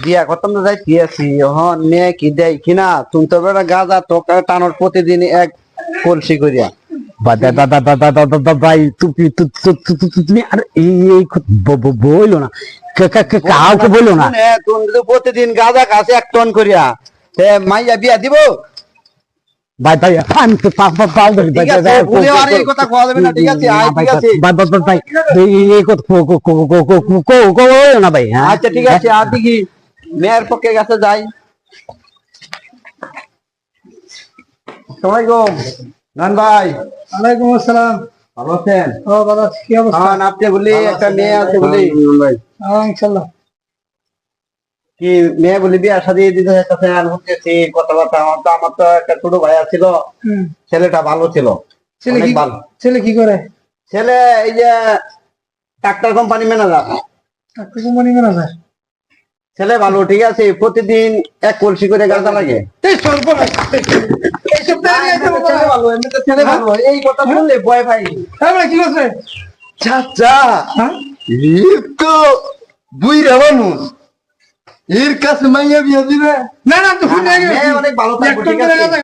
বিয়া করতাম না যাইতে আছি হন মেয়ে কি দেয় কিনা তুমি তো বেটা গাঁজা তো টানোর প্রতিদিন এক কলসি করিয়া ভাই তুমি আর এই বইলো না কাউকে বইলো না। তুমি তো প্রতিদিন গাঁজা খাস 1 টন করিয়া মাইয়া বিয়া দিব ভাই ভাই আমি তো পাও ধরি ভাই ঠিক আছে ভুলেও আর এই কথা কোয়া যাবে না ঠিক আছে ঠিক আছে ভাই এই কথা কো না ভাই। আচ্ছা ঠিক আছে আর দেখি মেয়ের পক্ষে কাছে যাই। আসসালামাইকুম নান ভাই। ওয়ালাইকুম আসসালাম। ভালো আছেন? ও বাবা কি অবস্থা? হ্যাঁ আপনি বলি একটা মেয়ে আছে বলি ভাই ইনশাআল্লাহ। কি মেয়ে বলি বিয়া শাদী দিতে চাইতেছে আর বলতেছি কথাবার্তা আমার তো একটা ছোট ভাই ছিল ছেলেটা ভালো ছিল ছেলে অনেক কি ভালো ছেলে কি করে? ছেলে এই যে ট্রাক্টর কোম্পানি ম্যানেজার। একটা কোম্পানি ম্যানেজার। ছেলে ভালো ঠিক আছে প্রতিদিন 1 কলসি করে গাঁজা লাগে। এই সর্বনাশ এইসব দাঁড়ি আছে ছেলে ভালো এমনিতে ছেলে ভালো এই কথা শুনলে ভয় ভাই আমরা কি করছে? চাচা হ্যাঁ এর তো বুইরা মানুষ এর কাছে মাইয়া বিয়া দিবে না না তো শুনে মেয়ে অনেক ভালো থাকবে ঠিক আছে